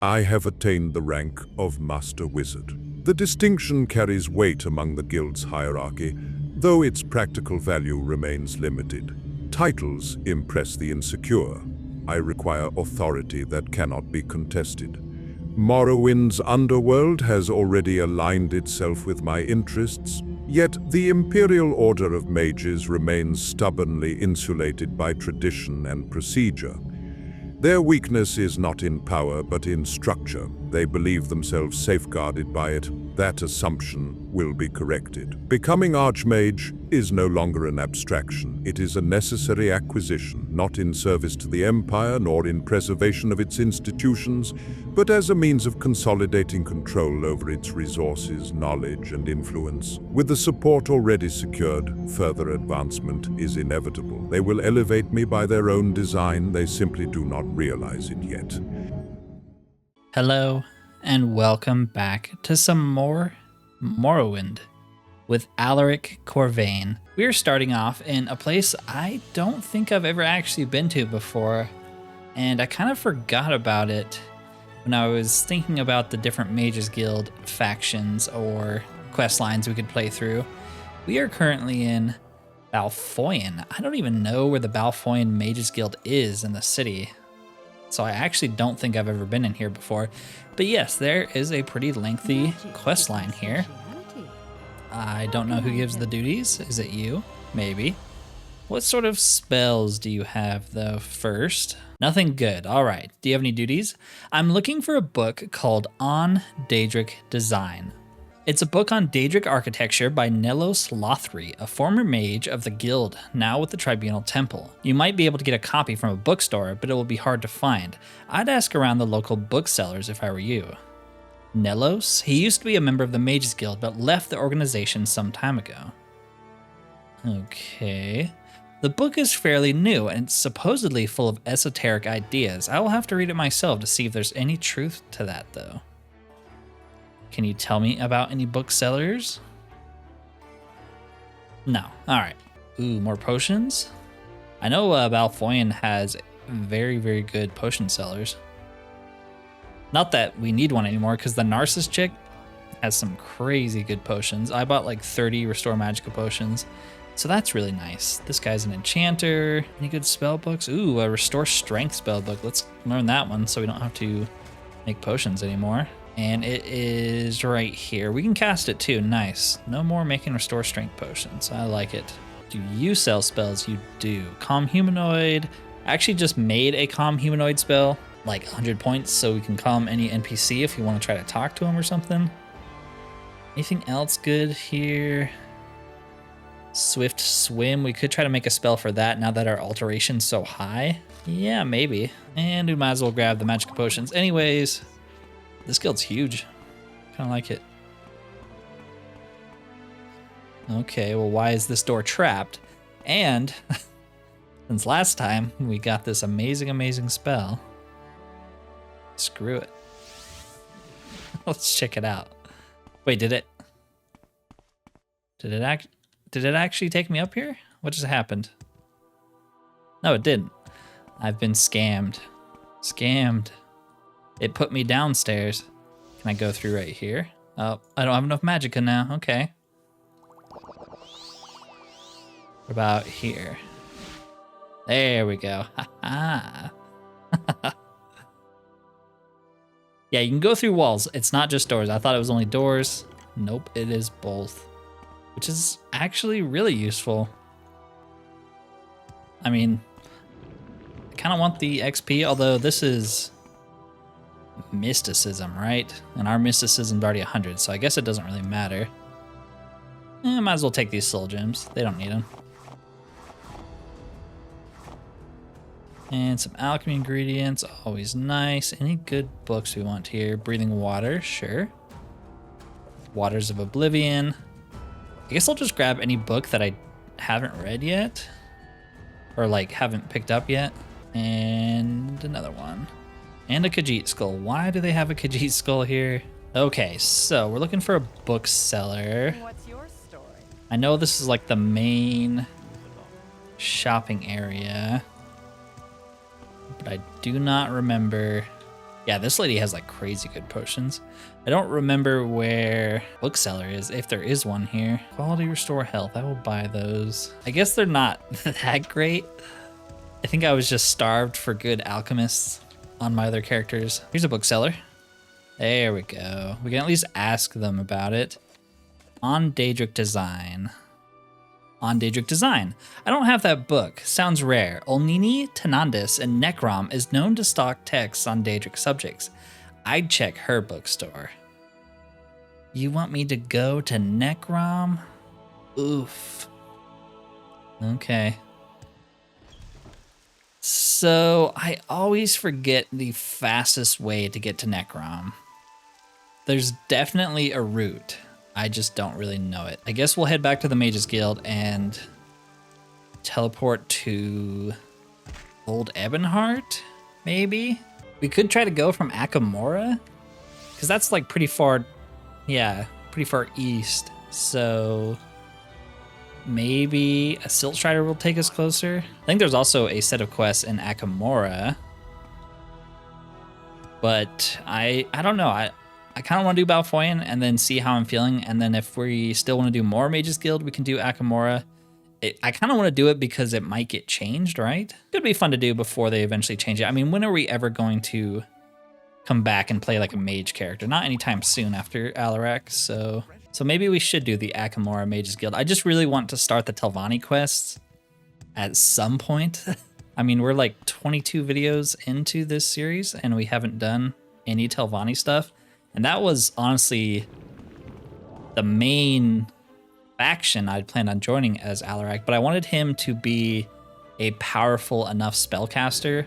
I have attained the rank of Master Wizard. The distinction carries weight among the guild's hierarchy, though its practical value remains limited. Titles impress the insecure. I require authority that cannot be contested. Morrowind's underworld has already aligned itself with my interests, yet the Imperial Order of Mages remains stubbornly insulated by tradition and procedure. Their weakness is not in power, but in structure. They believe themselves safeguarded by it. That assumption will be corrected. Becoming Archmage is no longer an abstraction. It is a necessary acquisition, not in service to the Empire nor in preservation of its institutions, but as a means of consolidating control over its resources, knowledge, and influence. With the support already secured, further advancement is inevitable. They will elevate me by their own design. They simply do not realize it yet. Hello, and welcome back to some more Morrowind with Alaric Corvain. We're starting off in a place I don't think I've ever actually been to before, and I kind of forgot about it when I was thinking about the different Mages Guild factions or quest lines we could play through. We are currently in Foyen. I don't even know where the Foyen Mages Guild is in the city, so I actually don't think I've ever been in here before. But yes, there is a pretty lengthy quest line here. I don't know who gives the duties. Is it you? Maybe. What sort of spells do you have, though, first? Nothing good. All right. Do you have any duties? I'm looking for a book called On Daedric Design. It's a book on Daedric architecture by Nelos Lothri, a former mage of the guild, now with the Tribunal Temple. You might be able to get a copy from a bookstore, but it will be hard to find. I'd ask around the local booksellers if I were you. Nelos? He used to be a member of the Mages Guild, but left the organization some time ago. Okay. The book is fairly new, and it's supposedly full of esoteric ideas. I will have to read it myself to see if there's any truth to that, though. Can you tell me about any booksellers? No. All right. Ooh, more potions? I know Foyen has very, very good potion sellers. Not that we need one anymore, because the Narcissus chick has some crazy good potions. I bought like 30 Restore Magicka potions, so that's really nice. This guy's an enchanter. Any good spell books? Ooh, a Restore Strength spell book. Let's learn that one so we don't have to make potions anymore. And it is right here. We can cast it too. Nice. No more making Restore Strength potions. I like it. Do you sell spells? You do. Calm Humanoid. I actually just made a Calm Humanoid spell, like 100 points, so we can calm any NPC if you want to try to talk to him or something. Anything else good here? Swift Swim. We could try to make a spell for that now that our alteration's so high. Yeah, maybe. And we might as well grab the Magicka potions. Anyways, this guild's huge. Kind of like it. Okay, well, why is this door trapped? And since last time we got this amazing, amazing spell, screw it. Let's check it out. Wait, did it actually take me up here? What just happened? No, it didn't. I've been scammed. Scammed. It put me downstairs. Can I go through right here? Oh, I don't have enough magicka now. Okay. What about here? There we go. Ha-ha. Yeah, you can go through walls. It's not just doors. I thought it was only doors. Nope, it is both, which is actually really useful. I mean, I kind of want the XP, although this is mysticism, right? And our mysticism's already 100, so I guess it doesn't really matter. Might as well take these soul gems. They don't need them. And some alchemy ingredients, always nice. Any good books we want here? Breathing Water, sure. Waters of Oblivion. I guess I'll just grab any book that I haven't read yet, or like haven't picked up yet. And another one. And a Khajiit skull. Why do they have a Khajiit skull here? Okay, so we're looking for a bookseller. What's your story? I know this is like the main shopping area, but I do not remember Yeah, this lady has like crazy good potions. I don't remember where bookseller is, if there is one here. Quality restore health, I will buy those. I guess they're not that great. I think I was just starved for good alchemists on my other characters. Here's a bookseller. There we go. We can at least ask them about it. On Daedric Design. On Daedric Design. I don't have that book. Sounds rare. Olnini, Tenandis, and Necrom is known to stock texts on Daedric subjects. I'd check her bookstore. You want me to go to Necrom? Oof. Okay. So I always forget the fastest way to get to Necrom. There's definitely a route. I just don't really know it. I guess we'll head back to the Mages Guild and teleport to Old Ebonheart, maybe? We could try to go from Akamora, because that's like pretty far, yeah, pretty far east. So maybe a Silt Strider will take us closer. I think there's also a set of quests in Akamora, but I don't know. I kind of want to do Foyen and then see how I'm feeling. And then if we still want to do more Mages Guild, we can do Akamora. I kind of want to do it because it might get changed, right? Could be fun to do before they eventually change it. I mean, when are we ever going to come back and play like a mage character? Not anytime soon after Alaric. So maybe we should do the Akamora Mages Guild. I just really want to start the Telvanni quests at some point. I mean, we're like 22 videos into this series and we haven't done any Telvanni stuff. And that was honestly the main faction I'd planned on joining as Alaric, but I wanted him to be a powerful enough spellcaster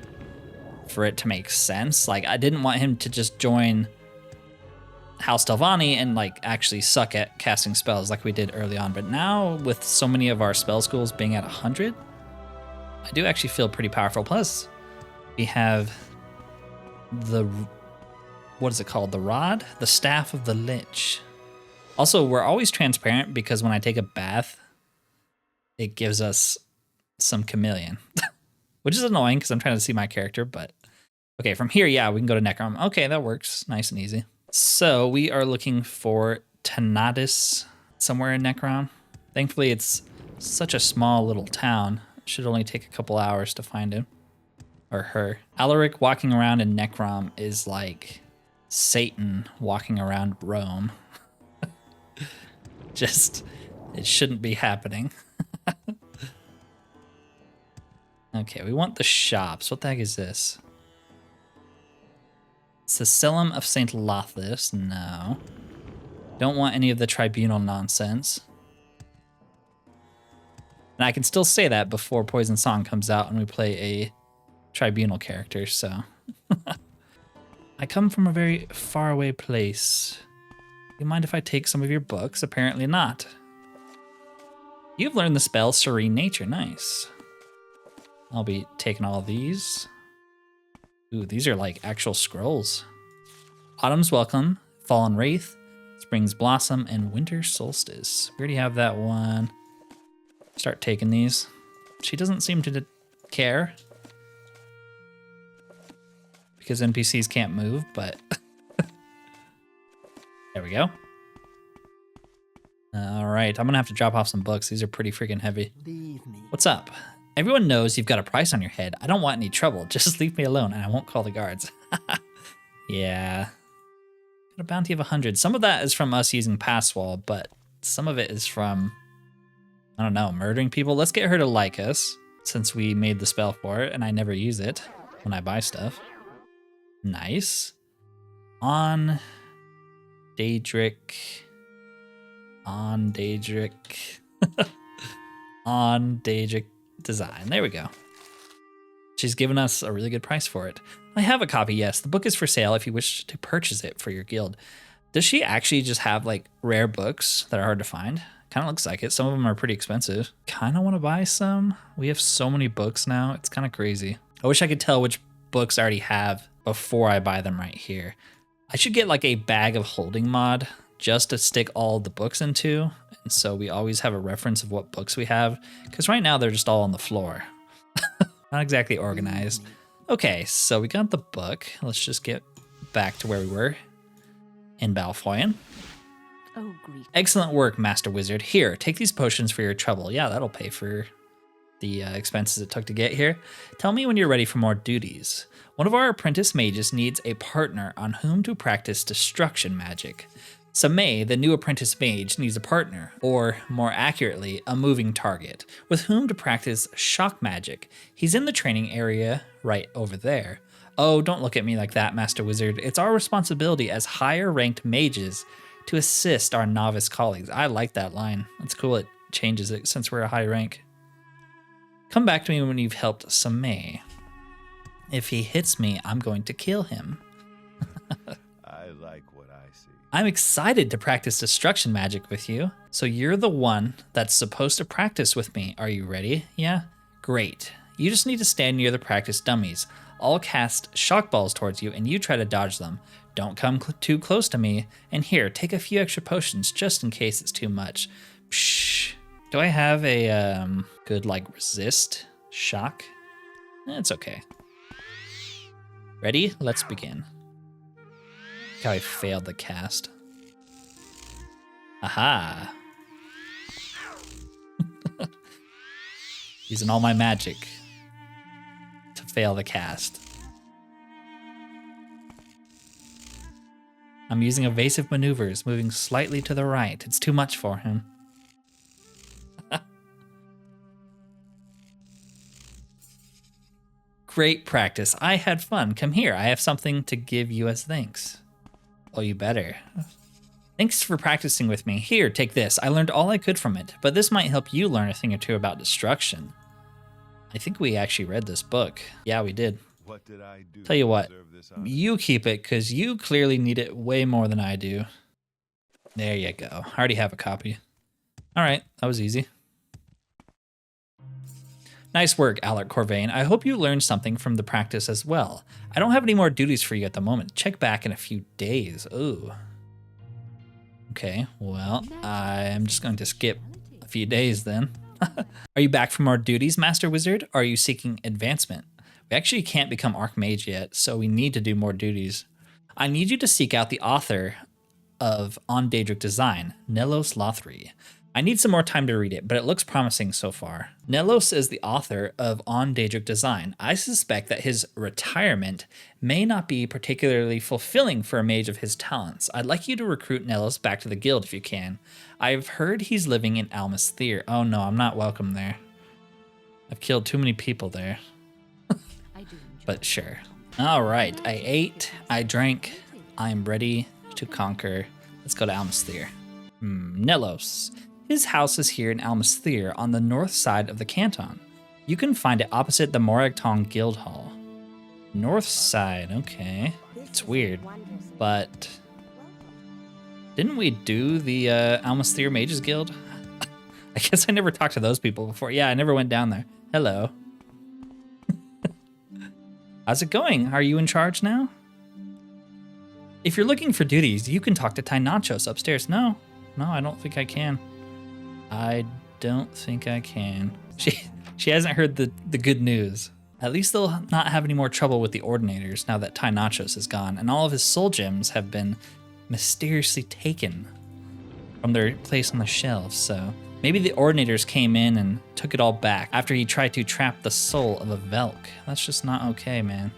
for it to make sense. Like, I didn't want him to just join House Telvanni and like actually suck at casting spells like we did early on. But now with so many of our spell schools being at 100, I do actually feel pretty powerful. Plus, we have the... what is it called? The rod? The staff of the lich. Also, we're always transparent because when I take a bath, it gives us some chameleon, which is annoying because I'm trying to see my character, but okay, from here, yeah, we can go to Necrom. Okay, that works. Nice and easy. So we are looking for Tenandis somewhere in Necrom. Thankfully, it's such a small little town. It should only take a couple hours to find him or her. Alaric walking around in Necrom is like Satan walking around Rome. Just, it shouldn't be happening. Okay, we want the shops. What the heck is this? Sicilium of St. Lothis. No. Don't want any of the tribunal nonsense. And I can still say that before Poison Song comes out and we play a tribunal character, so. I come from a very faraway place. You mind if I take some of your books? Apparently not. You've learned the spell Serene Nature. Nice. I'll be taking all of these. Ooh, these are like actual scrolls. Autumn's Welcome, Fallen Wraith, Spring's Blossom, and Winter Solstice. We already have that one. Start taking these. She doesn't seem to care, because NPCs can't move, but there we go. All right, I'm gonna have to drop off some books. These are pretty freaking heavy. What's up? Everyone knows you've got a price on your head. I don't want any trouble. Just leave me alone and I won't call the guards. Yeah. Got a bounty of 100. Some of that is from us using Passwall, but some of it is from, I don't know, murdering people. Let's get her to like us, since we made the spell for it and I never use it when I buy stuff. Nice. On Daedric. On Daedric. On Daedric Design. There we go. She's given us a really good price for it. I have a copy, yes. The book is for sale if you wish to purchase it for your guild. Does she actually just have like rare books that are hard to find? Kind of looks like it. Some of them are pretty expensive. Kind of want to buy some. We have so many books now. It's kind of crazy. I wish I could tell which books I already have before I buy them right here. I should get like a bag of holding mod just to stick all the books into. And so we always have a reference of what books we have. Because right now they're just all on the floor. Not exactly organized. Okay, so we got the book. Let's just get back to where we were in Foyen. Oh, Greek. Excellent work, Master Wizard. Here, take these potions for your trouble. Yeah, that'll pay for the expenses it took to get here. Tell me when you're ready for more duties. One of our apprentice mages needs a partner on whom to practice destruction magic. Samay, the new apprentice mage, needs a partner, or more accurately, a moving target, with whom to practice shock magic. He's in the training area right over there. Oh, don't look at me like that, Master Wizard. It's our responsibility as higher ranked mages to assist our novice colleagues. I like that line. It's cool it changes it since we're a high rank. Come back to me when you've helped Samay. If he hits me, I'm going to kill him. I like what I see. I'm excited to practice destruction magic with you. So you're the one that's supposed to practice with me. Are you ready? Yeah? Great. You just need to stand near the practice dummies. I'll cast shock balls towards you and you try to dodge them. Don't come too close to me. And here, take a few extra potions just in case it's too much. Psh. Do I have a good resist shock? It's okay. Ready? Let's begin. Look how I failed the cast. Aha. Using all my magic to fail the cast. I'm using evasive maneuvers, moving slightly to the right. It's too much for him. Great practice. I had fun. Come here. I have something to give you as thanks. Oh, you better. Thanks for practicing with me. Here, take this. I learned all I could from it, but this might help you learn a thing or two about destruction. I think we actually read this book. Yeah, we did. What did I do? Tell you what, to deserve this honor? you keep it because you clearly need it way more than I do. There you go. I already have a copy. All right, that was easy. Nice work, Alaric Corvain. I hope you learned something from the practice as well. I don't have any more duties for you at the moment. Check back in a few days. Ooh. Okay, well, I'm just going to skip a few days then. Are you back for more duties, Master Wizard? Or are you seeking advancement? We actually can't become Archmage yet, so we need to do more duties. I need you to seek out the author of On Daedric Design, Nelos Lothri. I need some more time to read it, but it looks promising so far. Nelos is the author of On Daedric Design. I suspect that his retirement may not be particularly fulfilling for a mage of his talents. I'd like you to recruit Nelos back to the guild if you can. I've heard he's living in Almasthir. Oh no, I'm not welcome there. I've killed too many people there. But sure. All right, I ate, I drank, I'm ready to conquer. Let's go to Almasthir. Nelos. His house is here in Almasthir on the north side of the canton. You can find it opposite the Moragtong Guild Hall. North side, okay. It's weird, but didn't we do the Almasthir Mages Guild? I guess I never talked to those people before. Yeah, I never went down there. Hello. How's it going? Are you in charge now? If you're looking for duties, you can talk to Tynachos upstairs. No, I don't think I can. I don't think I can. She hasn't heard the good news. At least they'll not have any more trouble with the Ordinators now that Tynachos is gone, and all of his soul gems have been mysteriously taken from their place on the shelves, so maybe the Ordinators came in and took it all back after he tried to trap the soul of a Velk. That's just not okay, man.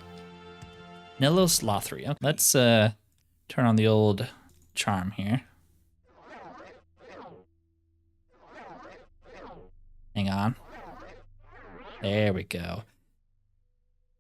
Nelos Lothri. Okay, let's turn on the old charm here. Hang on. There we go.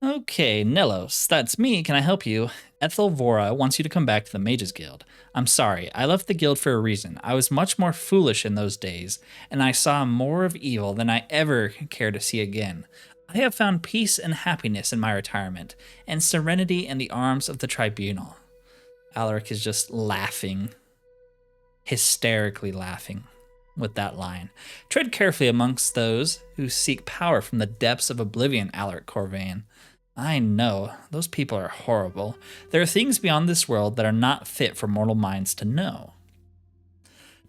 Okay, Nelos, that's me. Can I help you? Ethelvora wants you to come back to the Mages Guild. I'm sorry, I left the guild for a reason. I was much more foolish in those days, and I saw more of evil than I ever care to see again. I have found peace and happiness in my retirement, and serenity in the arms of the tribunal. Alaric is just laughing, hysterically laughing with that line. Tread carefully amongst those who seek power from the depths of oblivion, Alaric Corvain. I know, those people are horrible. There are things beyond this world that are not fit for mortal minds to know.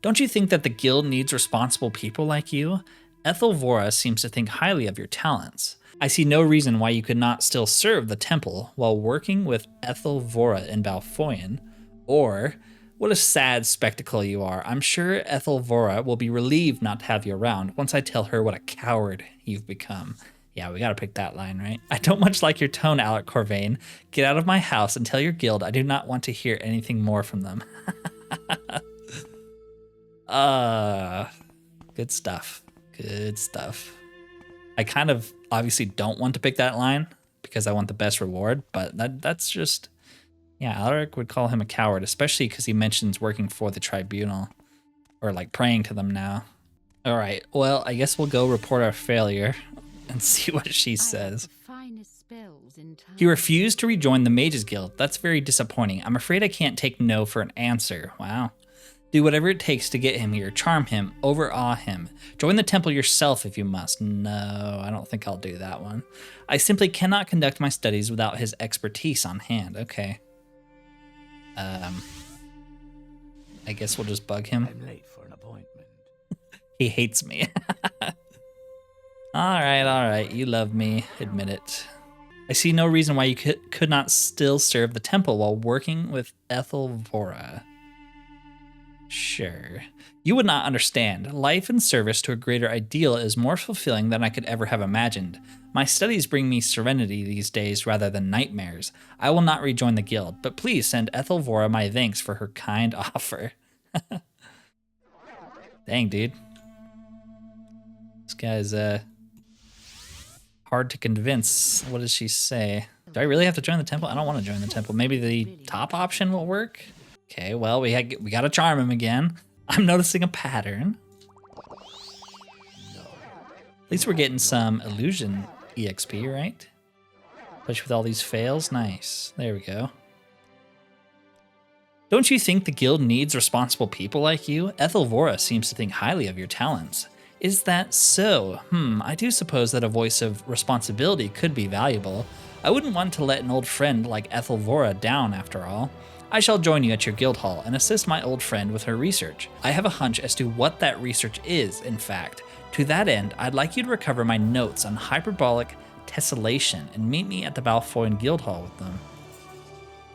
Don't you think that the guild needs responsible people like you? Ethelvora seems to think highly of your talents. I see no reason why you could not still serve the temple while working with Ethelvora in Foyen. Or, what a sad spectacle you are. I'm sure Ethelvora will be relieved not to have you around once I tell her what a coward you've become. Yeah, we gotta pick that line, right? I don't much like your tone, Alaric Corvain. Get out of my house and tell your guild I do not want to hear anything more from them. Good stuff. Good stuff. I kind of obviously don't want to pick that line because I want the best reward, but that's just, yeah, Alaric would call him a coward, especially because he mentions working for the tribunal or like praying to them now. All right, well, I guess we'll go report our failure and see what she says. He refused to rejoin the Mages Guild. That's very disappointing. I'm afraid I can't take no for an answer. Wow. Do whatever it takes to get him here. Charm him. Overawe him. Join the temple yourself if you must. No, I don't think I'll do that one. I simply cannot conduct my studies without his expertise on hand. Okay. I guess we'll just bug him. I'm late for an appointment. He hates me. All right. You love me. Admit it. I see no reason why you could not still serve the temple while working with Ethelvora. Sure. You would not understand. Life in service to a greater ideal is more fulfilling than I could ever have imagined. My studies bring me serenity these days rather than nightmares. I will not rejoin the guild, but please send Ethelvora my thanks for her kind offer. Dang, dude. This guy's, hard to convince. What does she say? Do I really have to join the temple? I don't want to join the temple. Maybe the top option will work? Okay, well, we got to charm him again. I'm noticing a pattern. At least we're getting some illusion EXP, right? Especially with all these fails. Nice. There we go. Don't you think the guild needs responsible people like you? Ethelvora seems to think highly of your talents. Is that so? I do suppose that a voice of responsibility could be valuable. I wouldn't want to let an old friend like Ethelvora down after all. I shall join you at your guild hall and assist my old friend with her research. I have a hunch as to what that research is, in fact. To that end, I'd like you to recover my notes on hyperbolic tesselation and meet me at the Foyen guild hall with them.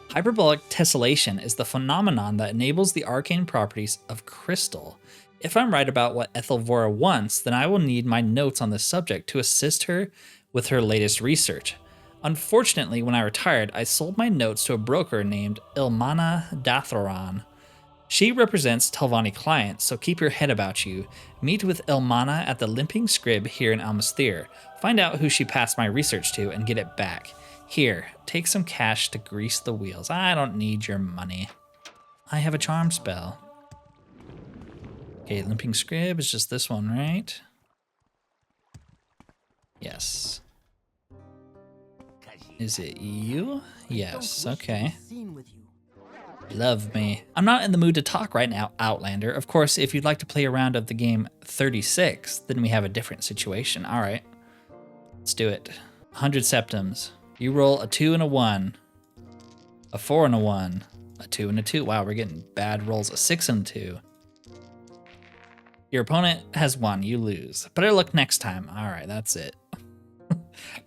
Hyperbolic tesselation is the phenomenon that enables the arcane properties of crystal. If I'm right about what Ethelvora wants, then I will need my notes on this subject to assist her with her latest research. Unfortunately, when I retired, I sold my notes to a broker named Ilmana Dathoran. She represents Telvanni clients, so keep your head about you. Meet with Ilmana at the Limping Scrib here in Almasthir. Find out who she passed my research to and get it back. Here, take some cash to grease the wheels. I don't need your money. I have a charm spell. Okay, Limping Scrib is just this one, right? Yes. Is it you? Yes, okay. Love me. I'm not in the mood to talk right now, Outlander. Of course, if you'd like to play a round of the game 36, then we have a different situation. All right, let's do it. 100 septims. You roll a 2 and a 1, a 4 and a 1, a 2 and a 2. Wow, we're getting bad rolls. A 6 and a 2. Your opponent has won. You lose. Better luck next time. All right, that's it.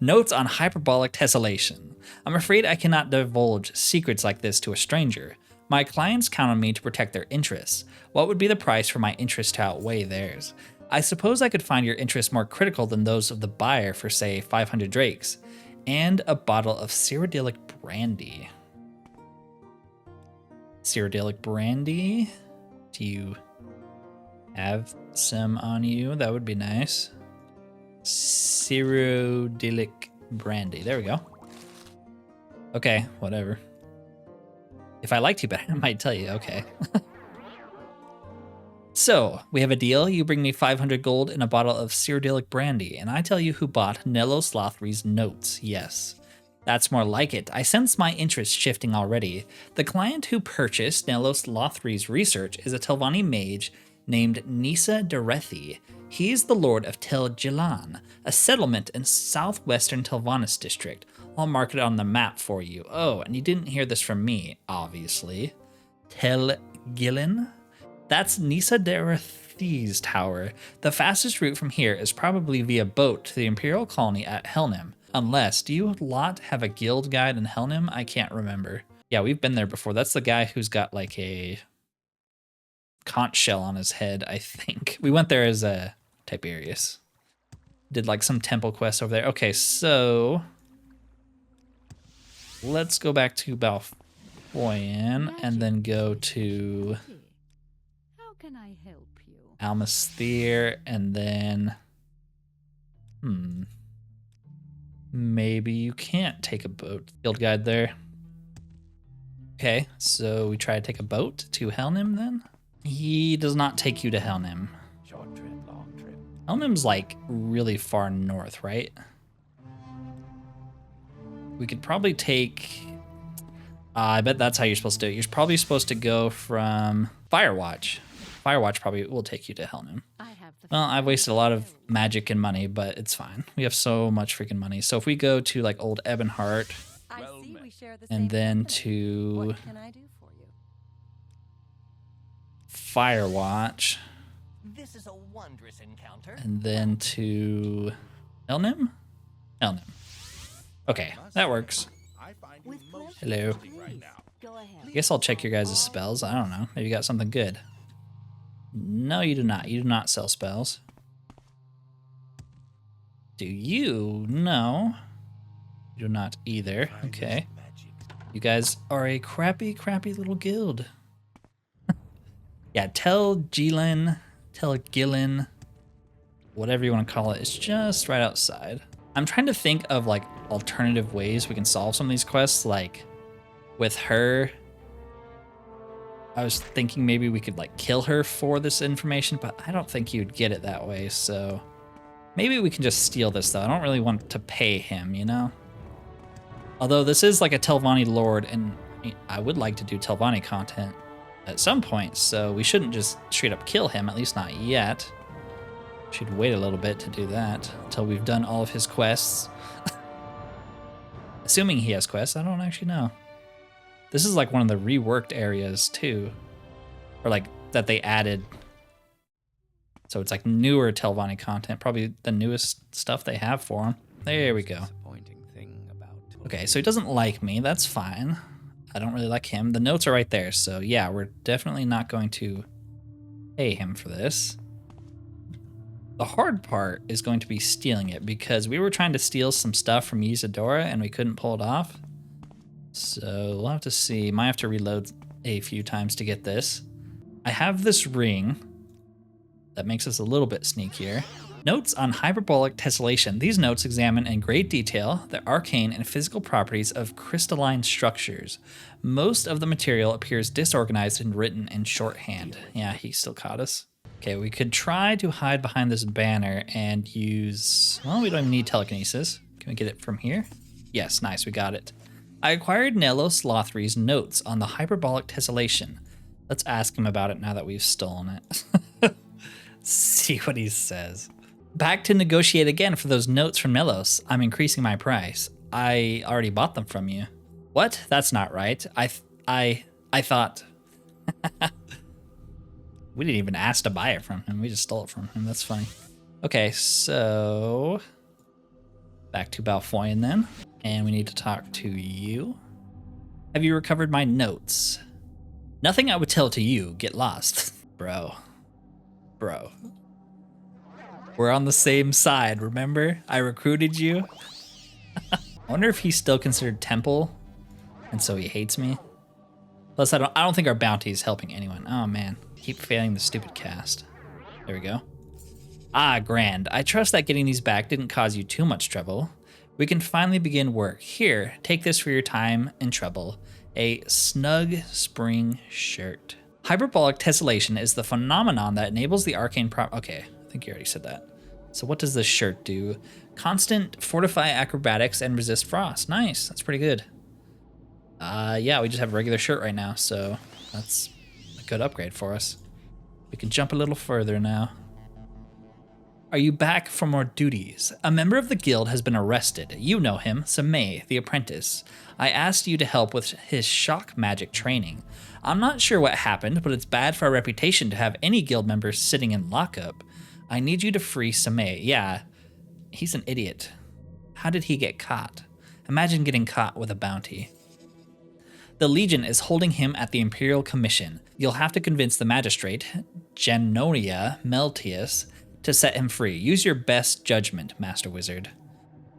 Notes on hyperbolic tesselation. I'm afraid I cannot divulge secrets like this to a stranger. My clients count on me to protect their interests. What would be the price for my interest to outweigh theirs? I suppose I could find your interests more critical than those of the buyer for, say, 500 drakes. And a bottle of Cyrodiilic brandy. Cyrodiilic brandy? Do you have some on you? That would be nice. Cyrodiilic brandy. There we go. Okay, whatever. If I liked you better, I might tell you. Okay. So, we have a deal. You bring me 500 gold and a bottle of Cyrodiilic brandy, and I tell you who bought Nellos Lothry's notes. Yes. That's more like it. I sense my interest shifting already. The client who purchased Nellos Lothry's research is a Telvanni mage named Nisa Derethi. He is the lord of Tel Jilan, a settlement in southwestern Telvannis district. I'll mark it on the map for you. Oh, and you didn't hear this from me, obviously. Tel Gillen? That's Nisa Derathi's tower. The fastest route from here is probably via boat to the Imperial colony at Helnim. Unless, do you lot have a guild guide in Helnim? I can't remember. Yeah, we've been there before. That's the guy who's got like a conch shell on his head, I think. We went there as a Tiberius. Did like some temple quest over there. Okay, so let's go back to Foyen and then go to How can I help you? Almasthir and then maybe you can't take a boat. Guild guide there. Okay, so we try to take a boat to Helnim then? He does not take you to Helnim. Short trip, long trip. Helnim's like really far north, right? We could probably take... I bet that's how you're supposed to do it. You're probably supposed to go from Firewatch. Firewatch probably will take you to Helnim. Well, I've wasted a lot of magic and money, but it's fine. We have so much freaking money. So if we go to like Old Ebonheart, and then to What can I do for you? Firewatch, This is a wondrous encounter. and then to Helnim? Helnim. Okay, that works. I find you With most Hello. interesting right now. Go ahead. I guess I'll check your guys' spells. I don't know. Maybe you got something good. No, you do not. You do not sell spells. Do you? No. You do not either. Okay. You guys are a crappy, crappy little guild. Yeah, tell Gillen, whatever you want to call it, it's just right outside. I'm trying to think of like alternative ways we can solve some of these quests. Like with her, I was thinking maybe we could like kill her for this information, but I don't think you'd get it that way. So maybe we can just steal this though. I don't really want to pay him, you know? Although this is like a Telvanni lord, and I would like to do Telvanni content at some point, so we shouldn't just straight up kill him, at least not yet. Should wait a little bit to do that until we've done all of his quests. Assuming he has quests, I don't actually know. This is like one of the reworked areas too, or like that they added. So it's like newer Telvanni content, probably the newest stuff they have for him. There we go. Okay, so he doesn't like me. That's fine. I don't really like him. The notes are right there. So yeah, we're definitely not going to pay him for this. The hard part is going to be stealing it because we were trying to steal some stuff from Isadora and we couldn't pull it off. So we'll have to see. Might have to reload a few times to get this. I have this ring that makes us a little bit sneakier. Notes on Hyperbolic Tesselation. These notes examine in great detail the arcane and physical properties of crystalline structures. Most of the material appears disorganized and written in shorthand. Yeah, he still caught us. Okay, we could try to hide behind this banner and use... Well, we don't even need telekinesis. Can we get it from here? Yes, nice, we got it. I acquired Nelos Lothry's notes on the Hyperbolic Tesselation. Let's ask him about it now that we've stolen it. See what he says. Back to negotiate again for those notes from Nelos. I'm increasing my price. I already bought them from you. What? That's not right. I thought... We didn't even ask to buy it from him. We just stole it from him. That's funny. Okay, so... Back to Foyen then. And we need to talk to you. Have you recovered my notes? Nothing I would tell to you. Get lost. Bro. We're on the same side, remember? I recruited you. I wonder if he's still considered temple, and so he hates me. Plus, I don't think our bounty is helping anyone. Oh man, keep failing the stupid cast. There we go. Ah, grand. I trust that getting these back didn't cause you too much trouble. We can finally begin work. Here, take this for your time and trouble. A snug spring shirt. Hyperbolic Tesselation is the phenomenon that enables the arcane Okay, I think you already said that. So what does this shirt do? Constant fortify acrobatics and resist frost. Nice, that's pretty good. Yeah, we just have a regular shirt right now, so that's a good upgrade for us. We can jump a little further now. Are you back for more duties? A member of the guild has been arrested. You know him, Samay, the apprentice. I asked you to help with his shock magic training. I'm not sure what happened, but it's bad for our reputation to have any guild members sitting in lockup. I need you to free Samay. Yeah, he's an idiot. How did he get caught? Imagine getting caught with a bounty. The Legion is holding him at the Imperial Commission. You'll have to convince the magistrate, Genonia Meltius, to set him free. Use your best judgment, Master Wizard.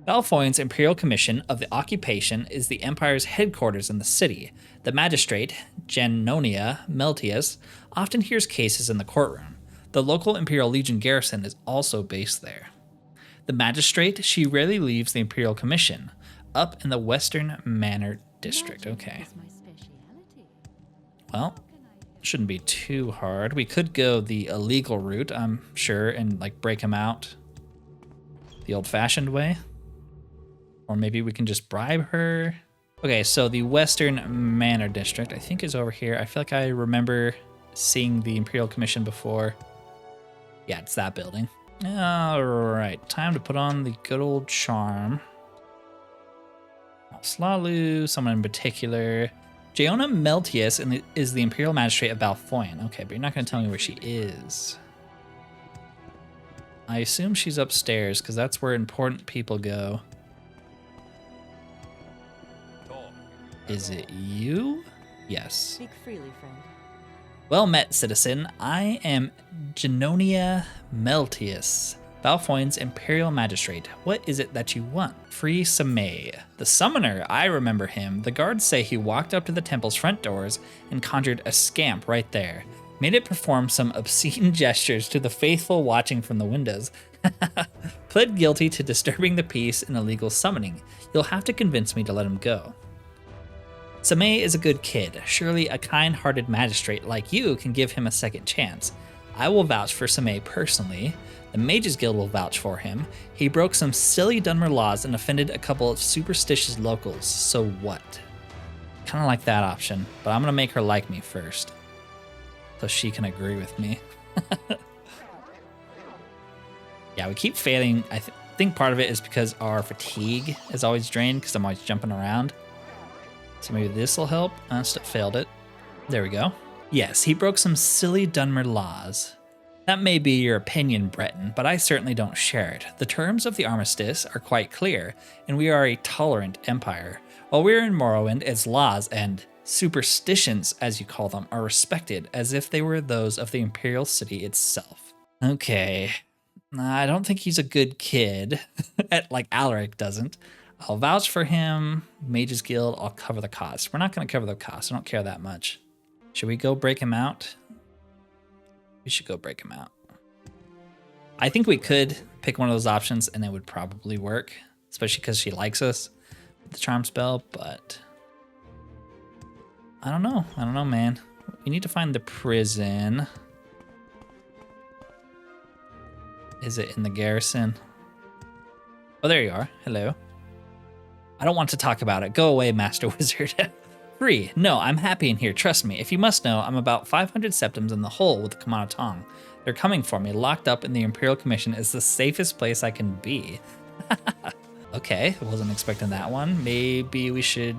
Foyen's Imperial Commission of the Occupation is the Empire's headquarters in the city. The magistrate, Genonia Meltius, often hears cases in the courtroom. The local Imperial Legion garrison is also based there. The magistrate, she rarely leaves the Imperial Commission, up in the Western Manor District. Okay. Well, shouldn't be too hard. We could go the illegal route, I'm sure, and like break him out the old-fashioned way. Or maybe we can just bribe her. Okay, so the Western Manor District, I think, is over here. I feel like I remember seeing the Imperial Commission before. Yeah, it's that building. All right, time to put on the good old charm. Slalu, someone in particular. Jaona Meltius is the Imperial Magistrate of Foyen. Okay, but you're not going to tell me where she is. I assume she's upstairs, because that's where important people go. Is it you? Yes. Speak freely, friend. Well met, citizen. I am Genonia Meltius, Foyen's Imperial Magistrate. What is it that you want? Free Samay. The summoner, I remember him. The guards say he walked up to the temple's front doors and conjured a scamp right there. Made it perform some obscene gestures to the faithful watching from the windows. Pled guilty to disturbing the peace and illegal summoning. You'll have to convince me to let him go. Samay is a good kid. Surely a kind-hearted magistrate like you can give him a second chance. I will vouch for Samay personally. The Mages Guild will vouch for him. He broke some silly Dunmer laws and offended a couple of superstitious locals. So what? Kind of like that option, but I'm going to make her like me first, so she can agree with me. Yeah, we keep failing. I think part of it is because our fatigue is always drained because I'm always jumping around. So maybe this will help. Still failed it. There we go. Yes, he broke some silly Dunmer laws. That may be your opinion, Breton, but I certainly don't share it. The terms of the armistice are quite clear, and we are a tolerant empire. While we're in Morrowind, its laws and superstitions, as you call them, are respected as if they were those of the Imperial City itself. Okay. I don't think he's a good kid, like Alaric doesn't. I'll vouch for him. Mages Guild, I'll cover the cost. We're not going to cover the cost. I don't care that much. Should we go break him out? We should go break him out. I think we could pick one of those options and it would probably work, especially because she likes us with the charm spell, but I don't know. I don't know, man. We need to find the prison. Is it in the garrison? Oh, there you are. Hello. I don't want to talk about it. Go away, Master Wizard. Free. No, I'm happy in here. Trust me. If you must know, I'm about 500 septims in the hole with the Kamana Tong. They're coming for me. Locked up in the Imperial Commission is the safest place I can be. Okay, I wasn't expecting that one. Maybe we should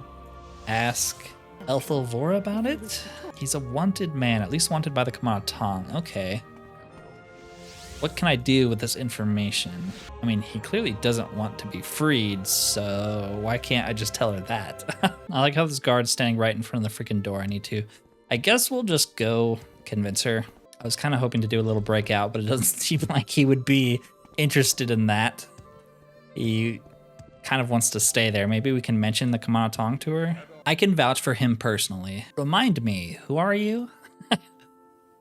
ask Elthelvor about it? He's a wanted man, at least wanted by the Kamana Tong. Okay. What can I do with this information? I mean, he clearly doesn't want to be freed, so why can't I just tell her that? I like how this guard's standing right in front of the freaking door. I guess we'll just go convince her. I was kind of hoping to do a little breakout, but it doesn't seem like he would be interested in that. He kind of wants to stay there. Maybe we can mention the Kamana Tong to her. I can vouch for him personally. Remind me, who are you?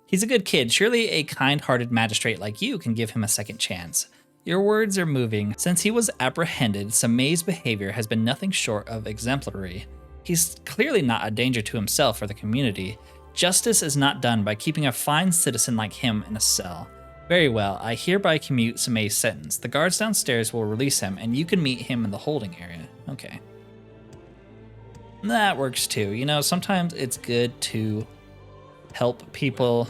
He's a good kid. Surely a kind-hearted magistrate like you can give him a second chance. Your words are moving. Since he was apprehended, Samay's behavior has been nothing short of exemplary. He's clearly not a danger to himself or the community. Justice is not done by keeping a fine citizen like him in a cell. Very well, I hereby commute Samay's sentence. The guards downstairs will release him, and you can meet him in the holding area. Okay. That works too. You know, sometimes it's good to help people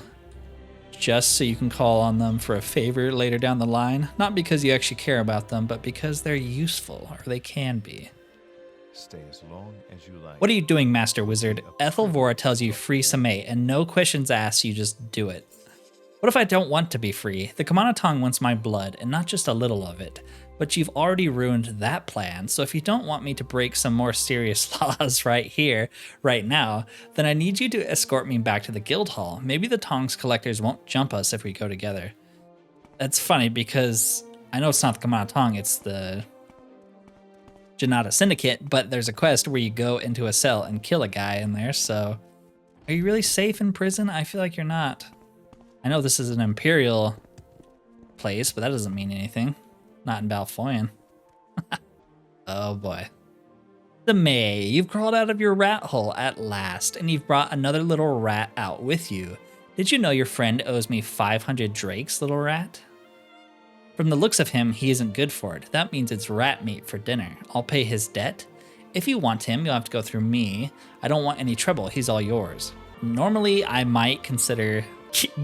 just so you can call on them for a favor later down the line. Not because you actually care about them, but because they're useful, or they can be. Stay as long as you like. What are you doing, Master Wizard? Ethelvora tells you free Samay, and no questions asked, you just do it. What if I don't want to be free? The Kamanatong wants my blood, and not just a little of it. But you've already ruined that plan, so if you don't want me to break some more serious laws right here, right now, then I need you to escort me back to the guild hall. Maybe the Tongs collectors won't jump us if we go together. That's funny because I know it's not the Kamanatong, it's the Janata Syndicate, but there's a quest where you go into a cell and kill a guy in there, so are you really safe in prison? I feel like you're not. I know this is an Imperial place, but that doesn't mean anything. Not in Foyen. Oh boy. The May, you've crawled out of your rat hole at last, and you've brought another little rat out with you. Did you know your friend owes me 500 drakes, little rat? From the looks of him, he isn't good for it. That means it's rat meat for dinner. I'll pay his debt. If you want him, you'll have to go through me. I don't want any trouble. He's all yours. Normally, I might consider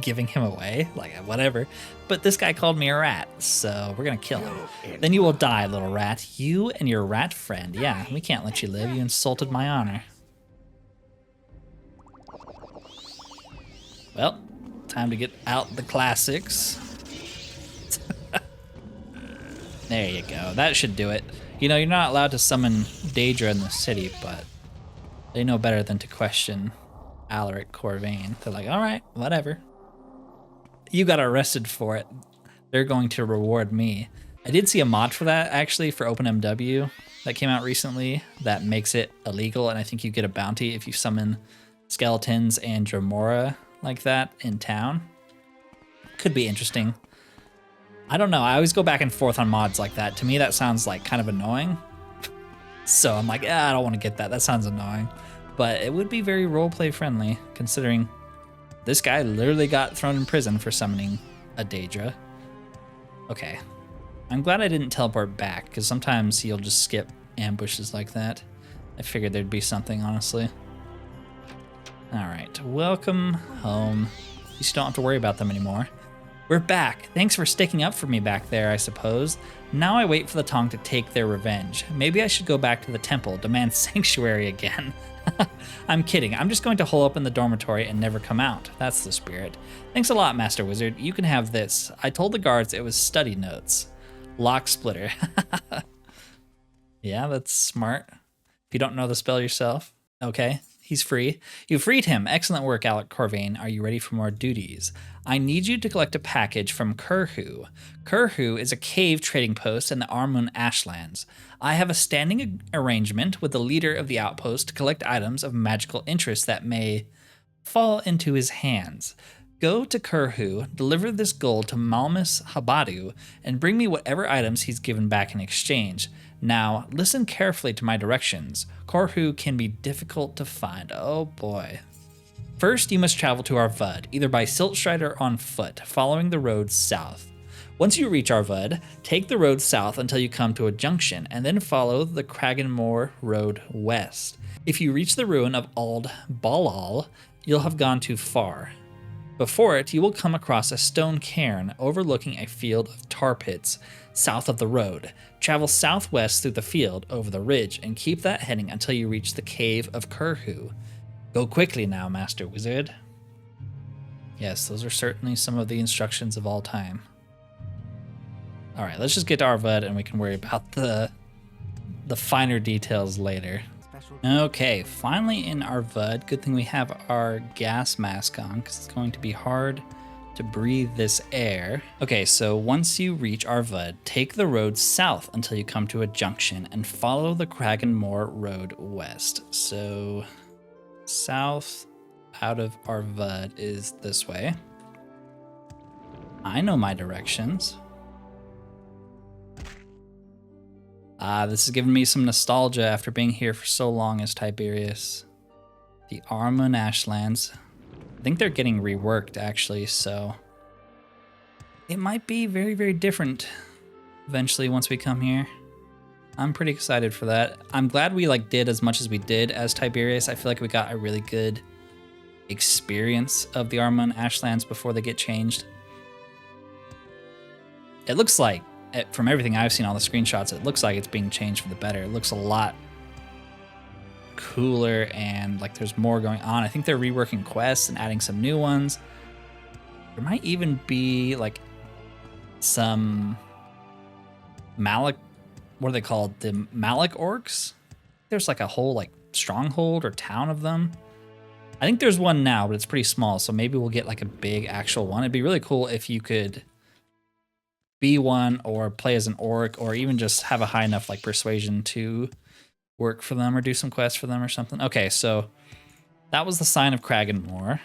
giving him away, like whatever, but this guy called me a rat, so we're gonna kill him. Then you will die, little rat. You and your rat friend. Yeah, we can't let you live. You insulted my honor. Well, time to get out the classics. There you go. That should do it. You know, you're not allowed to summon Daedra in the city, but they know better than to question Alaric Corvain. They're like, all right, whatever. You got arrested for it. They're going to reward me. I did see a mod for that, actually, for OpenMW that came out recently that makes it illegal, and I think you get a bounty if you summon skeletons and Dremora like that in town. Could be interesting. I don't know. I always go back and forth on mods like that. To me, that sounds like kind of annoying. So I'm like, I don't want to get that. That sounds annoying. But it would be very roleplay friendly, considering this guy literally got thrown in prison for summoning a Daedra. Okay. I'm glad I didn't teleport back, because sometimes you'll just skip ambushes like that. I figured there'd be something, honestly. Alright, welcome home. At least you don't have to worry about them anymore. We're back. Thanks for sticking up for me back there, I suppose. Now I wait for the Tong to take their revenge. Maybe I should go back to the temple, demand sanctuary again. I'm kidding. I'm just going to hole up in the dormitory and never come out. That's the spirit. Thanks a lot, Master Wizard. You can have this. I told the guards it was study notes. Lock splitter. Yeah, that's smart. If you don't know the spell yourself. Okay. He's free. You freed him. Excellent work, Alaric Corvain. Are you ready for more duties? I need you to collect a package from Kurhu. Kurhu is a cave trading post in the Armun Ashlands. I have a standing arrangement with the leader of the outpost to collect items of magical interest that may fall into his hands. Go to Kurhu, deliver this gold to Malmus Habadu, and bring me whatever items he's given back in exchange. Now, listen carefully to my directions. Kurhu can be difficult to find. Oh boy. First, you must travel to Arvud, either by Siltstride or on foot, following the road south. Once you reach Arvud, take the road south until you come to a junction, and then follow the Kraganmore road west. If you reach the ruin of Ald Balal, you'll have gone too far. Before it, you will come across a stone cairn overlooking a field of tar pits south of the road. Travel southwest through the field over the ridge and keep that heading until you reach the cave of Kurhu. Go quickly now, Master Wizard. Yes, those are certainly some of the instructions of all time. All right, let's just get to Arvud and we can worry about the finer details later. Okay, finally in Arvud. Good thing we have our gas mask on because it's going to be hard to breathe this air. Okay, so once you reach Arvud, take the road south until you come to a junction and follow the Kraganmore road west. So south out of Arvud is this way. I know my directions. This is giving me some nostalgia after being here for so long as Tiberius. The Armun Ashlands. I think they're getting reworked actually, so it might be very, very different eventually once we come here. I'm pretty excited for that. I'm glad we did as much as we did as Tiberius. I feel like we got a really good experience of the Armun Ashlands before they get changed. It looks like, from everything I've seen, all the screenshots, it looks like it's being changed for the better. It looks a lot cooler and like there's more going on. I think they're reworking quests and adding some new ones. There might even be like some Malik, what are they called? The Malik orcs? There's like a whole like stronghold or town of them. I think there's one now, but it's pretty small. So maybe we'll get like a big actual one. It'd be really cool if you could be one or play as an orc or even just have a high enough like persuasion to work for them or do some quests for them or something. Okay, so that was the sign of Kraganmore.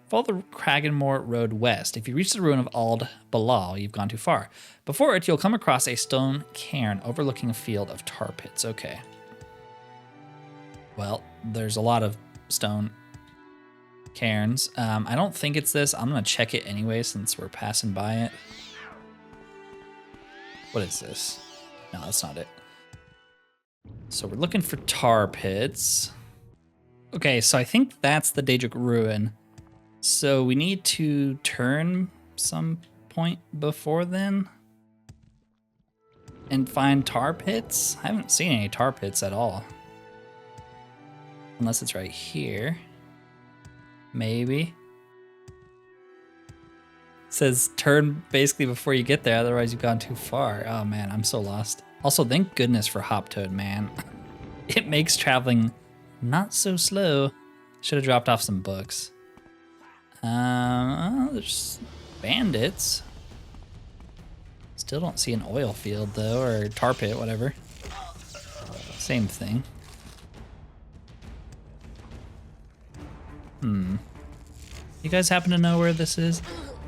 Follow the Kraganmore road west. If you reach the ruin of Ald Balal, you've gone too far. Before it, you'll come across a stone cairn overlooking a field of tar pits. Okay. Well, there's a lot of stone cairns. I don't think it's this. I'm going to check it anyway since we're passing by it. What is this? No, that's not it. So we're looking for tar pits. Okay, so I think that's the Daedric ruin. So we need to turn some point before then and find tar pits. I haven't seen any tar pits at all. Unless it's right here. Maybe. It says turn basically before you get there, otherwise you've gone too far. Oh man, I'm so lost. Also, thank goodness for Hoptoad, man. It makes traveling not so slow. Should have dropped off some books. There's bandits. Still don't see an oil field though, or tar pit, whatever. Same thing. You guys happen to know where this is?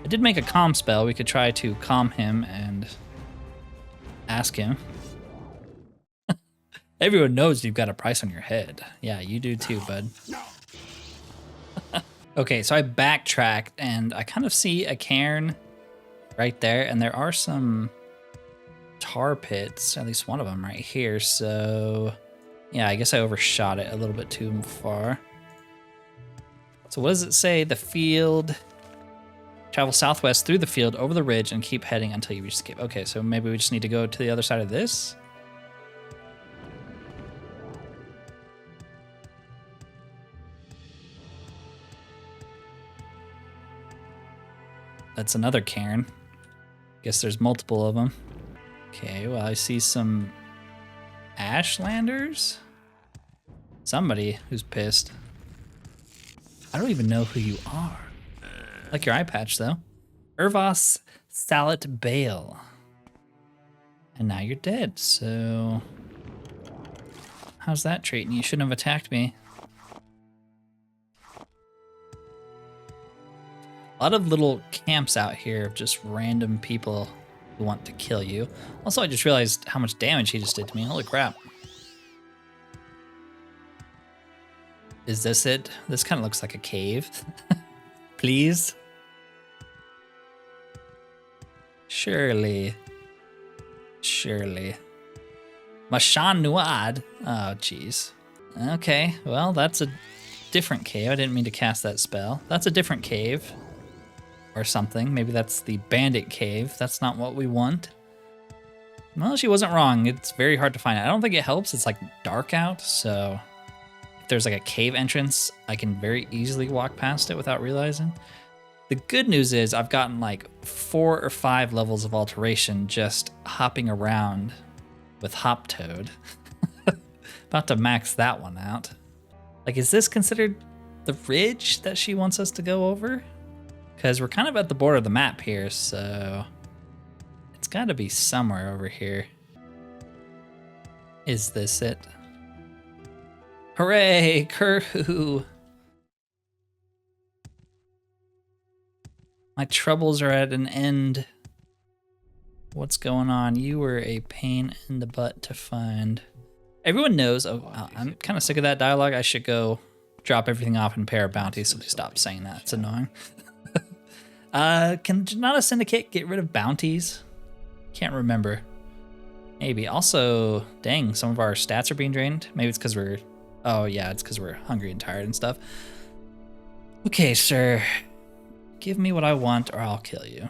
I did make a calm spell. We could try to calm him and ask him. Everyone knows you've got a price on your head. Yeah, you do too, bud. Okay, so I backtracked and I kind of see a cairn right there, and there are some tar pits, at least one of them right here. So yeah, I guess I overshot it a little bit too far. So what does it say? The field. Travel southwest through the field, over the ridge, and keep heading until you reach the cave. Okay, so maybe we just need to go to the other side of this. That's another cairn. Guess there's multiple of them. Okay, well, I see some Ashlanders. Somebody who's pissed. I don't even know who you are. I like your eye patch, though. Urvas Salat Bale. And now you're dead, so... how's that treating you? You shouldn't have attacked me. A lot of little camps out here of just random people who want to kill you. Also, I just realized how much damage he just did to me. Holy crap. Is this it? This kind of looks like a cave. Please? Surely. Surely. Mashan Nuad. Oh, jeez. Okay, well, that's a different cave. I didn't mean to cast that spell. That's a different cave. Or something. Maybe that's the bandit cave. That's not what we want. Well, she wasn't wrong. It's very hard to find. I don't think it helps. It's like dark out, so if there's like a cave entrance, I can very easily walk past it without realizing. The good news is I've gotten like 4 or 5 levels of alteration just hopping around with Hoptoad. About to max that one out. Like, is this considered the ridge that she wants us to go over? Because we're kind of at the border of the map here, so it's got to be somewhere over here. Is this it? Hooray, Kurhu! My troubles are at an end. What's going on? You were a pain in the butt to find. Everyone knows. Oh, I'm kind of sick of that dialogue. I should go drop everything off and pay our bounties so they stop saying that. It's annoying. Can Janata Syndicate get rid of bounties? Can't remember. Maybe. Also, dang, some of our stats are being drained. Maybe it's because we're... oh, yeah, it's because we're hungry and tired and stuff. Okay, sir. Give me what I want or I'll kill you.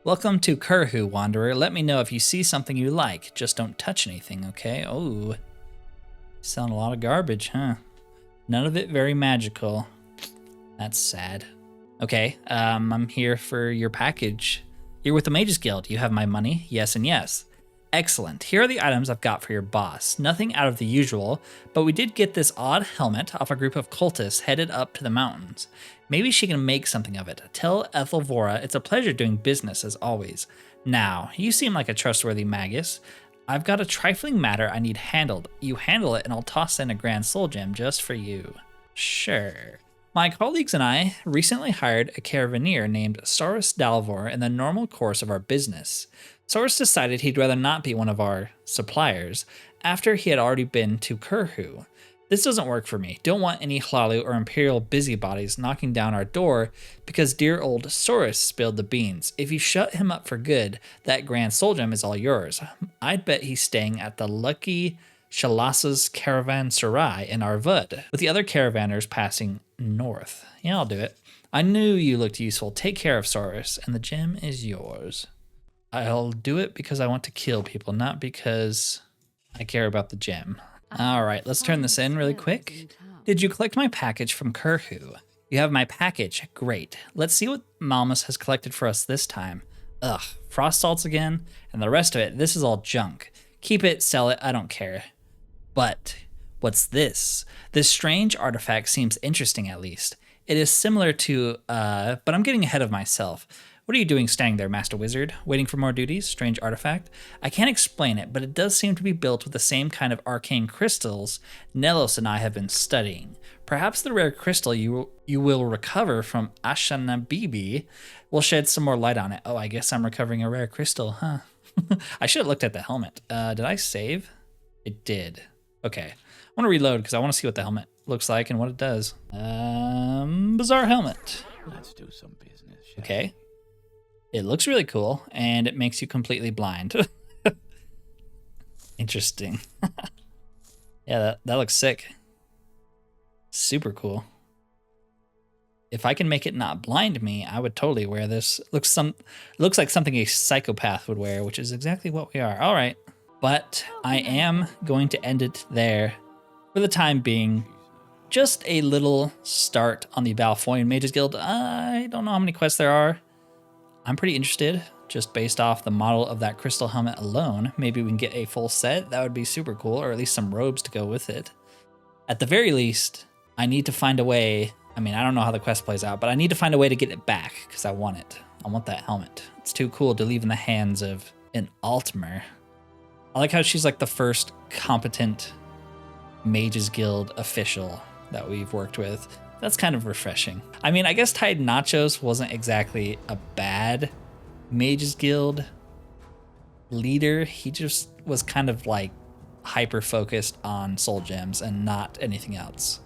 Welcome to Kurhu, Wanderer. Let me know if you see something you like. Just don't touch anything, okay? Oh. Selling a lot of garbage, huh? None of it very magical. That's sad. Okay, I'm here for your package. You're with the Mages Guild. You have my money? Yes and yes. Excellent. Here are the items I've got for your boss. Nothing out of the usual, but we did get this odd helmet off a group of cultists headed up to the mountains. Maybe she can make something of it. Tell Ethelvora it's a pleasure doing business as always. Now, you seem like a trustworthy magus. I've got a trifling matter I need handled. You handle it and I'll toss in a grand soul gem just for you. Sure. My colleagues and I recently hired a caravaneer named Saurus Dalvor in the normal course of our business. Saurus decided he'd rather not be one of our suppliers after he had already been to Kurhu. This doesn't work for me. Don't want any Hlalu or Imperial busybodies knocking down our door because dear old Saurus spilled the beans. If you shut him up for good, that grand soul gem is all yours. I'd bet he's staying at the Lucky Shalas's Caravanserai in Arvud, with the other caravanners passing north. Yeah, I'll do it. I knew you looked useful. Take care of Saurus, and the gem is yours. I'll do it because I want to kill people, not because I care about the gem. All right, let's turn this in really quick. Did you collect my package from Kurhu? You have my package. Great. Let's see what Malmus has collected for us this time. Ugh, frost salts again, and the rest of it, this is all junk. Keep it, sell it, I don't care. But what's this? This strange artifact seems interesting at least. It is similar to, but I'm getting ahead of myself. What are you doing standing there, Master Wizard? Waiting for more duties? Strange artifact? I can't explain it, but it does seem to be built with the same kind of arcane crystals Nelos and I have been studying. Perhaps the rare crystal you will recover from Ashanabibi will shed some more light on it. Oh, I guess I'm recovering a rare crystal, huh? I should have looked at the helmet. Did I save? It did. Okay. I want to reload because I want to see what the helmet looks like and what it does. Bizarre helmet. Let's do some business. Okay. It looks really cool, and it makes you completely blind. Interesting. Yeah, that looks sick. Super cool. If I can make it not blind me, I would totally wear this. Looks like something a psychopath would wear, which is exactly what we are. All right. But I am going to end it there for the time being. Just a little start on the Foyen Mages Guild. I don't know how many quests there are. I'm pretty interested, just based off the model of that crystal helmet alone. Maybe we can get a full set. That would be super cool, or at least some robes to go with it. At the very least, I need to find a way. I mean, I don't know how the quest plays out, but I need to find a way to get it back because I want it. I want that helmet. It's too cool to leave in the hands of an Altmer. I like how she's like the first competent Mages Guild official that we've worked with. That's kind of refreshing. I mean, I guess Tide Nachos wasn't exactly a bad Mages Guild leader. He just was kind of like hyper focused on soul gems and not anything else.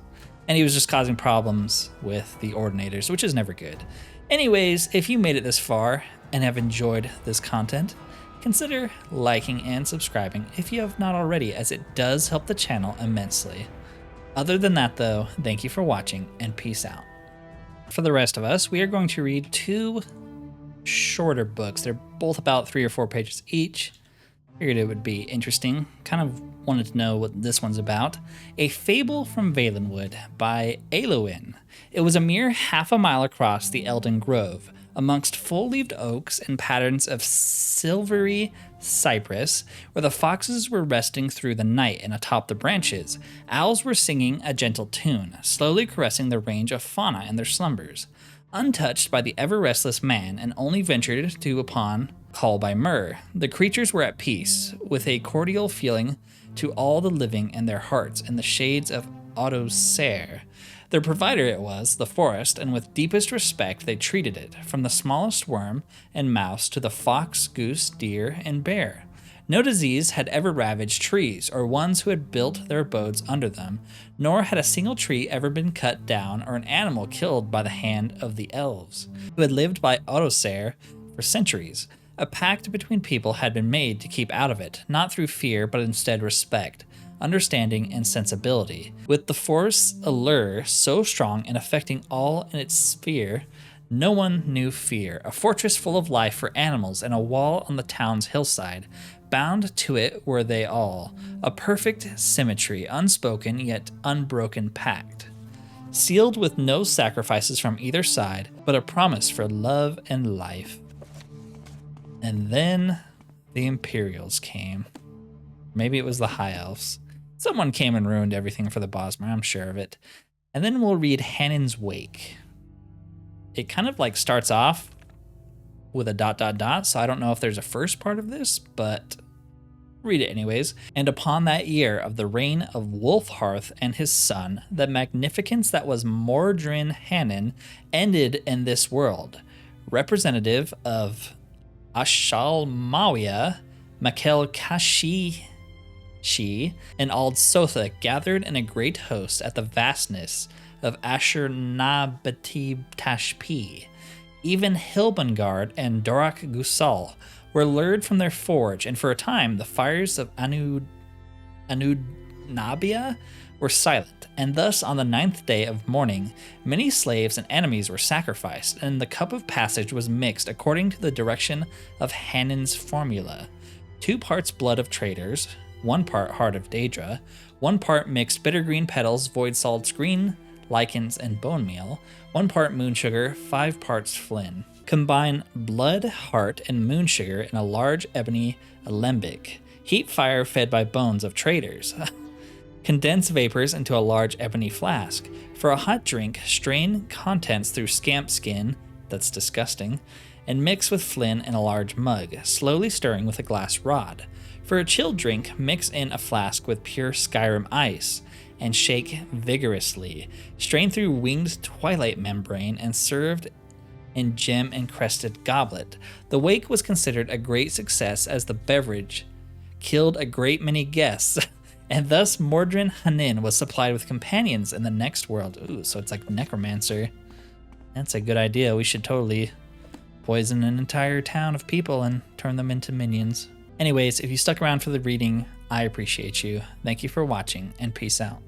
And he was just causing problems with the ordinators, which is never good. Anyways, if you made it this far and have enjoyed this content, consider liking and subscribing if you have not already, as it does help the channel immensely. Other than that though, thank you for watching and peace out. For the rest of us, we are going to read two shorter books. They're both about 3 or 4 pages each. Figured it would be interesting. Kind of wanted to know what this one's about. A Fable from Valenwood by Eowyn. It was a mere half a mile across the Elden Grove, amongst full-leaved oaks and patterns of silvery cypress, where the foxes were resting through the night, and atop the branches, owls were singing a gentle tune, slowly caressing the range of fauna in their slumbers. Untouched by the ever-restless man, and only ventured to upon call by Myrrh, the creatures were at peace, with a cordial feeling to all the living in their hearts in the shades of Autosere. Their provider it was, the forest, and with deepest respect they treated it, from the smallest worm and mouse to the fox, goose, deer, and bear. No disease had ever ravaged trees, or ones who had built their abodes under them, nor had a single tree ever been cut down or an animal killed by the hand of the elves, who had lived by Autosere for centuries. A pact between people had been made to keep out of it, not through fear, but instead respect, understanding, and sensibility. With the forest's allure so strong and affecting all in its sphere, No one knew fear, a fortress full of life for animals and a wall on the town's hillside. Bound to it were they all, a perfect symmetry, unspoken yet unbroken pact. Sealed with no sacrifices from either side, but a promise for love and life. And then the Imperials came. Maybe it was the High Elves. Someone came and ruined everything for the Bosmer, I'm sure of it. And then we'll read Hanin's Wake. It kind of like starts off with a ... so I don't know if there's a first part of this, but read it anyways. And upon that year of the reign of Wolfhearth and his son, the magnificence that was Mordrin Hanin ended in this world. Representative of Ashalmawia, Makel Kashi, and Ald Sotha gathered in a great host at the vastness of Ashur-nabati Tashpi. Even Hilbengard and Dorak Gusal were lured from their forge, and for a time the fires of Anudnabia were silent, and thus on the 9th day of mourning, many slaves and enemies were sacrificed, and the cup of passage was mixed according to the direction of Hanin's formula. 2 parts blood of traitors, 1 part heart of Daedra, 1 part mixed bitter green petals, void salts, green lichens, and bone meal, 1 part moon sugar, 5 parts flin. Combine blood, heart, and moon sugar in a large ebony alembic. Heat fire fed by bones of traitors. Condense vapors into a large ebony flask. For a hot drink, strain contents through scamp skin, that's disgusting, and mix with flin in a large mug, slowly stirring with a glass rod. For a chilled drink, mix in a flask with pure Skyrim ice, and shake vigorously. Strain through winged twilight membrane and served in gem-encrusted goblet. The wake was considered a great success as the beverage killed a great many guests, and thus Mordrin Hanin was supplied with companions in the next world. Ooh, so it's like necromancer. That's a good idea. We should totally poison an entire town of people and turn them into minions. Anyways, if you stuck around for the reading, I appreciate you. Thank you for watching, and peace out.